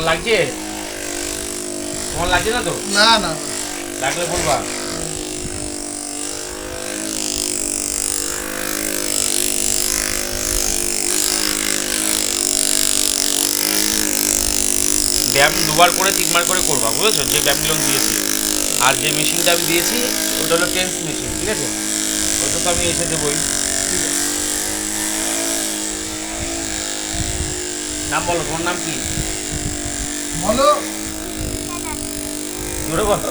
লাগছে? তোমার লাগছে না তো? না না লাগলে বলবা। ব্যায়াম 2বার করে 3বার করে করবা, বুঝেছো? যে ব্যায়ামগুলো আমি দিয়েছি, আর যে মেশিনটা আমি দিয়েছি ওটা হলো টেন্স মেশিন, ঠিক আছে? ওটা তো আমি এসে দেবোই। ঠিক আছে নাম বলো, তোমার নাম কি? বলো জোরে বলো।